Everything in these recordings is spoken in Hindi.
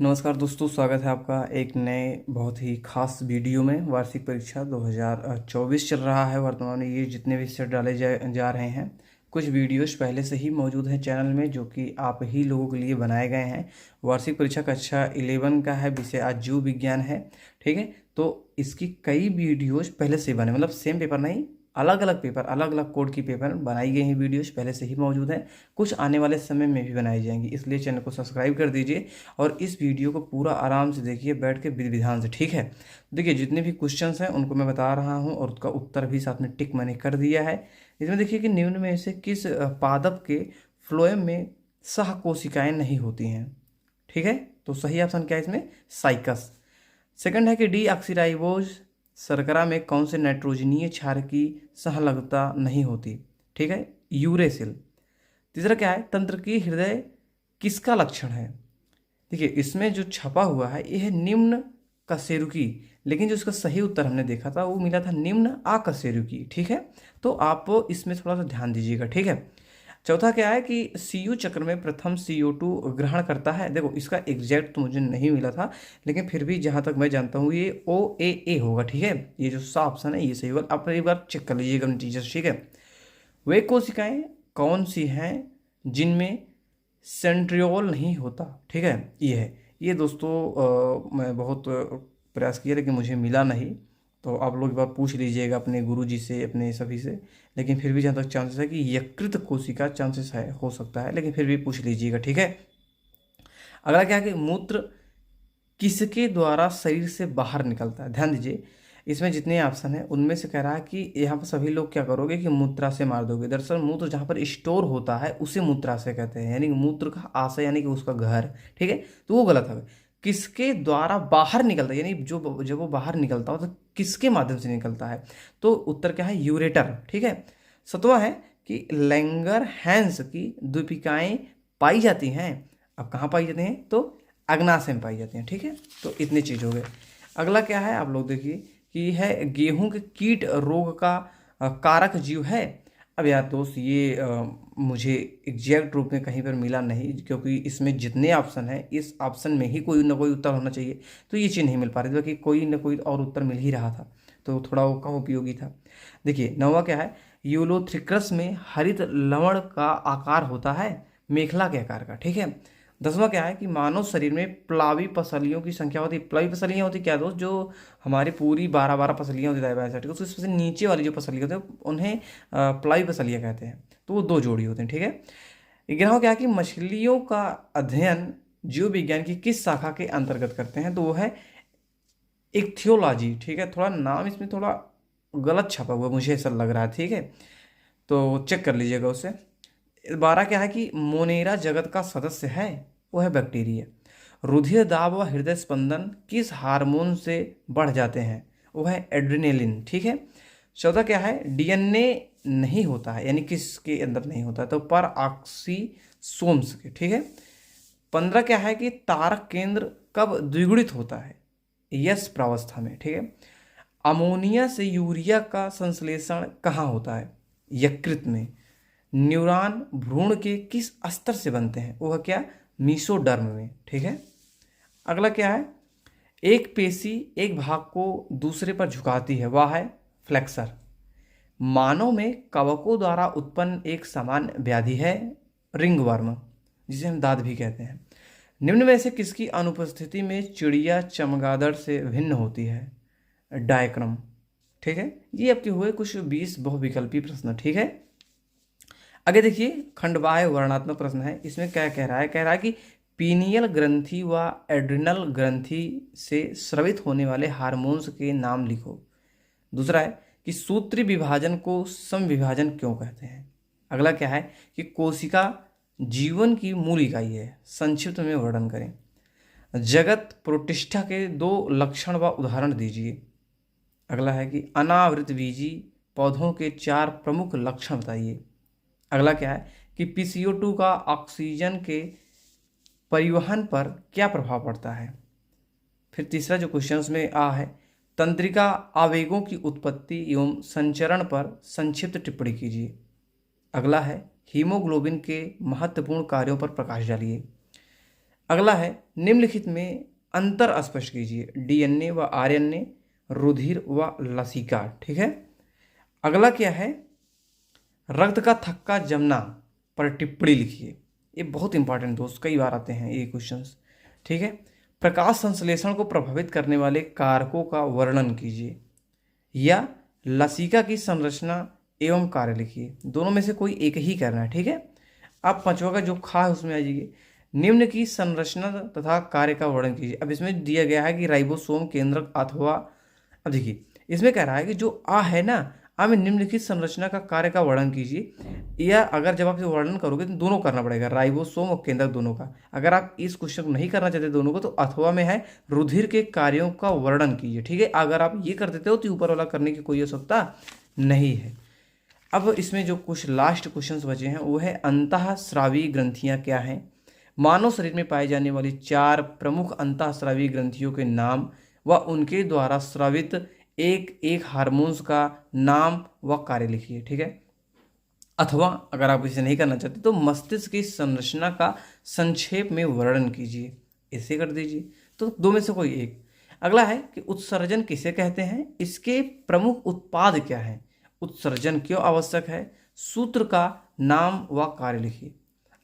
नमस्कार दोस्तों, स्वागत है आपका एक नए बहुत ही खास वीडियो में। वार्षिक परीक्षा 2024 चल रहा है वर्तमान में। ये जितने भी सेट डाले जा रहे हैं, कुछ वीडियोस पहले से ही मौजूद हैं चैनल में जो कि आप ही लोगों के लिए बनाए गए हैं। वार्षिक परीक्षा कक्षा 11 का है, विषय आज जीव विज्ञान है। ठीक है, तो इसकी कई वीडियोज पहले से बने, मतलब सेम पेपर नहीं, अलग अलग पेपर, अलग अलग कोड की पेपर बनाई गई हैं। वीडियोस पहले से ही मौजूद हैं, कुछ आने वाले समय में भी बनाई जाएंगी, इसलिए चैनल को सब्सक्राइब कर दीजिए और इस वीडियो को पूरा आराम से देखिए, बैठ के विधि विधान से। ठीक है, देखिए जितने भी क्वेश्चंस हैं उनको मैं बता रहा हूं और उसका उत्तर भी साथ में टिक मैंने कर दिया है। इसमें देखिए कि निम्न में से किस पादप के फ्लोएम में सह कोशिकाएं नहीं होती हैं। ठीक है, तो सही ऑप्शन क्या है इसमें? साइकस। सेकंड है कि डी ऑक्सीराइबोज शर्करा में कौन से नाइट्रोजनीय क्षार की सहलगता नहीं होती? ठीक है, यूरेसिल। तीसरा क्या है? तंत्र की हृदय किसका लक्षण है? देखिए इसमें जो छपा हुआ है यह है निम्न कशेरुकी, लेकिन जो इसका सही उत्तर हमने देखा था वो मिला था निम्न आकशेरुकी। ठीक है, तो आप इसमें थोड़ा सा ध्यान दीजिएगा। ठीक है, चौथा क्या है कि सीयू चक्र में प्रथम CO2 ग्रहण करता है। देखो इसका एग्जैक्ट तो मुझे नहीं मिला था, लेकिन फिर भी जहाँ तक मैं जानता हूँ ये OAA होगा। ठीक है, ये जो सा ऑप्शन है ये सही होगा। आप एक बार चेक कर लीजिएगा अपने टीचर से। ठीक है, वे कोशिकाएं कौन सी हैं जिनमें सेंट्रियोल नहीं होता? ठीक है, ये है। ये दोस्तों मैं बहुत प्रयास किया लेकिन मुझे मिला नहीं, तो आप लोग एक बार पूछ लीजिएगा अपने गुरुजी से, अपने सभी से। लेकिन फिर भी जहाँ तक चांसेस है कि यकृत कोशिका चांसेस है, हो सकता है, लेकिन फिर भी पूछ लीजिएगा। ठीक है, अगला क्या है कि मूत्र किसके द्वारा शरीर से बाहर निकलता है? ध्यान दीजिए, इसमें जितने ऑप्शन है उनमें से कह रहा है कि यहाँ पर सभी लोग क्या करोगे कि मूत्रा से मार दोगे। दरअसल मूत्र जहाँ पर स्टोर होता है उसे मूत्रा से कहते हैं, यानी कि मूत्र का आशय यानी कि उसका घर। ठीक है, तो वो गलत है। किसके द्वारा बाहर निकलता है, यानी जो जब वो बाहर निकलता हो तो किसके माध्यम से निकलता है? तो उत्तर क्या है? यूरेटर। ठीक है, सतवां है कि लैंगर हैंस की द्वीपिकाएं पाई जाती हैं। अब कहाँ पाई जाती हैं? तो अग्नाशय में पाई जाती हैं। ठीक है, तो इतनी चीज हो गए। अगला क्या है आप लोग देखिए कि है गेहूं के कीट रोग का कारक जीव है। अब यार दोस्त ये मुझे एग्जैक्ट रूप में कहीं पर मिला नहीं, क्योंकि इसमें जितने ऑप्शन है इस ऑप्शन में ही कोई ना कोई उत्तर होना चाहिए, तो ये चीज़ नहीं मिल पा रही थी कि कोई ना कोई और उत्तर मिल ही रहा था, तो थोड़ा वो कम उपयोगी था। देखिए नौवा क्या है? यूलोथ्रिक्रस में हरित लवण का आकार होता है मेखला के आकार का। ठीक है, 10वां क्या है कि मानव शरीर में प्लावी पसलियों की संख्या होती है। प्लावी पसलियां होती क्या दोस्त? जो हमारी पूरी 12 पसलियां होती है, तो उसमें नीचे वाली जो पसलियां होती है उन्हें प्लावी पसलियां कहते हैं, तो वो 2 जोड़ी होते हैं। ठीक है, 11वां क्या है कि मछलियों का अध्ययन जीव विज्ञान की किस शाखा के अंतर्गत करते हैं? तो वो है इक्थियोलॉजी। ठीक है, थोड़ा नाम इसमें थोड़ा गलत छपा हुआ मुझे ऐसा लग रहा है। ठीक है, तो चेक कर लीजिएगा उसे। 12 क्या है कि मोनेरा जगत का सदस्य है? वो है बैक्टीरिया। रुधिर दाब व हृदय स्पंदन किस हार्मोन से बढ़ जाते हैं? वो है एड्रेनलिन। ठीक है, 14 क्या है? DNA नहीं होता है, यानी किसके अंदर नहीं होता है? तो पर ऑक्सीसोम्स के। ठीक है, 15 क्या है कि तारक केंद्र कब द्विगुणित होता है? यस प्रावस्था में। ठीक है, अमोनिया से यूरिया का संश्लेषण कहाँ होता है? यकृत में। न्यूरॉन भ्रूण के किस स्तर से बनते हैं? वो है क्या? मीसोडर्म में। ठीक है, अगला क्या है? एक पेशी एक भाग को दूसरे पर झुकाती है, वह है फ्लेक्सर। मानव में कवकों द्वारा उत्पन्न एक सामान्य व्याधि है रिंगवर्म, जिसे हम दाद भी कहते हैं। निम्न में से किसकी अनुपस्थिति में चिड़िया चमगादड़ से भिन्न होती है? डायक्रम। ठीक है, ये आपके हुए कुछ 20 बहुविकल्पी प्रश्न। ठीक है, आगे देखिए खंडबाह्य वर्णात्मक प्रश्न है। इसमें क्या कह रहा है? कह रहा है कि पीनियल ग्रंथि व एड्रिनल ग्रंथि से स्रवित होने वाले हार्मोन्स के नाम लिखो। दूसरा है कि सूत्री विभाजन को समविभाजन क्यों कहते हैं? अगला क्या है कि कोशिका जीवन की मूल इकाई है, संक्षिप्त में वर्णन करें। जगत प्रोटिष्ठा के 2 लक्षण व उदाहरण दीजिए। अगला है कि अनावृत बीजी पौधों के 4 प्रमुख लक्षण बताइए। अगला क्या है कि PCO2 का ऑक्सीजन के परिवहन पर क्या प्रभाव पड़ता है? फिर तीसरा जो क्वेश्चन में आ है, तंत्रिका आवेगों की उत्पत्ति एवं संचरण पर संक्षिप्त टिप्पणी कीजिए। अगला है हीमोग्लोबिन के महत्वपूर्ण कार्यों पर प्रकाश डालिए। अगला है निम्नलिखित में अंतर स्पष्ट कीजिए, डीएनए व आरएनए, रुधिर व लसिका। ठीक है। अगला क्या है, रक्त का थक्का जमना पर टिप्पणी लिखिए। ये बहुत इंपॉर्टेंट दोस्त, कई बार आते हैं ये क्वेश्चंस। ठीक है। प्रकाश संश्लेषण को प्रभावित करने वाले कारकों का वर्णन कीजिए, या लसिका की संरचना एवं कार्य लिखिए। दोनों में से कोई एक ही करना है। ठीक है। अब पांचवा का जो खा है उसमें आ जाइए, निम्न की संरचना तथा कार्य का वर्णन कीजिए। अब इसमें दिया गया है कि राइबोसोम केंद्रक अथवा, अब देखिए इसमें कह रहा है कि जो आ है ना, आ में निम्नलिखित संरचना का कार्य का वर्णन कीजिए, या अगर जब आप वर्णन करोगे तो दोनों करना पड़ेगा, राइबोसोम और केंद्रक दोनों का। अगर आप इस क्वेश्चन को नहीं करना चाहते दोनों को, तो अथवा में है रुधिर के कार्यों का वर्णन कीजिए। ठीक है। अगर आप ये कर देते हो तो ऊपर वाला करने की कोई आवश्यकता नहीं है। अब इसमें जो कुछ लास्ट क्वेश्चंस बचे हैं वो है अंतःस्रावी ग्रंथियां क्या हैं, मानव शरीर में पाई जाने वाली 4 प्रमुख अंतःस्रावी ग्रंथियों के नाम व उनके द्वारा स्रावित एक एक हार्मोन्स का नाम व कार्य लिखिए। ठीक है। अथवा अगर आप इसे नहीं करना चाहते तो मस्तिष्क की संरचना का संक्षेप में वर्णन कीजिए, इसे कर दीजिए। तो दो में से कोई एक। अगला है कि उत्सर्जन किसे कहते हैं, इसके प्रमुख उत्पाद क्या हैं, उत्सर्जन क्यों आवश्यक है, सूत्र का नाम व कार्य लिखिए।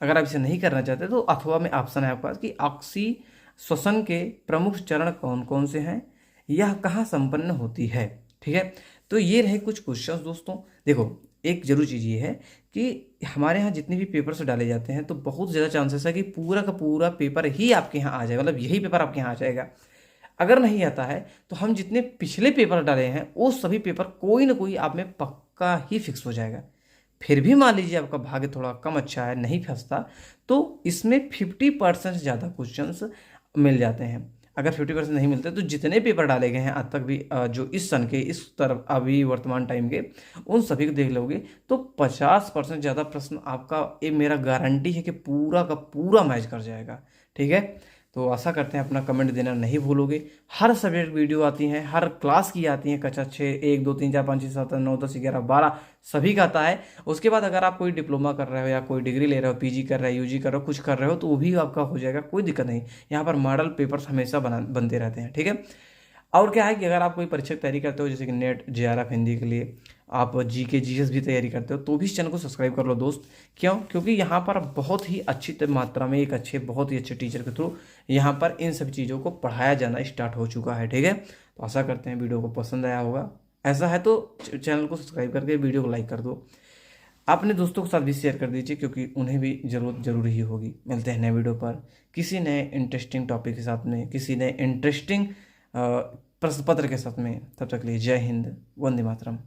अगर आप इसे नहीं करना चाहते तो अथवा में ऑप्शन है आपके पास कि ऑक्सी श्वसन के प्रमुख चरण कौन कौन से हैं, यह कहाँ संपन्न होती है। ठीक है। तो ये रहे कुछ क्वेश्चंस दोस्तों। देखो एक जरूर चीज़ ये है कि हमारे यहाँ जितने भी पेपर्स डाले जाते हैं तो बहुत ज़्यादा चांसेस है कि पूरा का पूरा पेपर ही आपके यहाँ आ जाएगा, मतलब यही पेपर आपके यहाँ आ जाएगा। अगर नहीं आता है तो हम जितने पिछले पेपर डाले हैं वो सभी पेपर कोई ना कोई आप में पक्का ही फिक्स हो जाएगा। फिर भी मान लीजिए आपका भाग्य थोड़ा कम अच्छा है, नहीं फंसता, तो इसमें 50% ज़्यादा क्वेश्चंस मिल जाते हैं। अगर 50% नहीं मिलते तो जितने पेपर डाले गए हैं आज तक भी, जो इस सन के इस तरफ अभी वर्तमान टाइम के, उन सभी को देख लोगे तो 50% ज़्यादा प्रश्न आपका, ये मेरा गारंटी है कि पूरा का पूरा मैच कर जाएगा। ठीक है। तो आशा करते हैं अपना कमेंट देना नहीं भूलोगे। हर सब्जेक्ट वीडियो आती हैं, हर क्लास की आती हैं, कक्षा 6, 1, 2, 3, 4, 5, 6, 7, 9, 10, 11, 12 सभी का आता है। उसके बाद अगर आप कोई डिप्लोमा कर रहे हो या कोई डिग्री ले रहे हो, पीजी कर रहे हो, यूजी कर रहे हो, कुछ कर रहे हो, तो वो भी आपका हो जाएगा, कोई दिक्कत नहीं। यहाँ पर मॉडल पेपर्स हमेशा बनते रहते हैं। ठीक है। और क्या है कि अगर आप कोई परीक्षा की तैयारी करते हो, जैसे कि नेट, जेआरएफ हिंदी के लिए, आप जीके जीएस भी तैयारी करते हो, तो भी इस चैनल को सब्सक्राइब कर लो दोस्त। क्यों? क्योंकि यहाँ पर बहुत ही अच्छी मात्रा में एक बहुत ही अच्छे टीचर के थ्रू यहाँ पर इन सब चीज़ों को पढ़ाया जाना स्टार्ट हो चुका है। ठीक है। तो आशा करते हैं वीडियो को पसंद आया होगा। ऐसा है तो चैनल को सब्सक्राइब करके वीडियो को लाइक कर दो, अपने दोस्तों के साथ भी शेयर कर दीजिए क्योंकि उन्हें भी जरूरी ही होगी। मिलते हैं नए वीडियो पर किसी नए इंटरेस्टिंग टॉपिक के साथ में, किसी नए इंटरेस्टिंग प्रश्न पत्र के साथ में। तब तक के लिए जय हिंद, वंदे मातरम।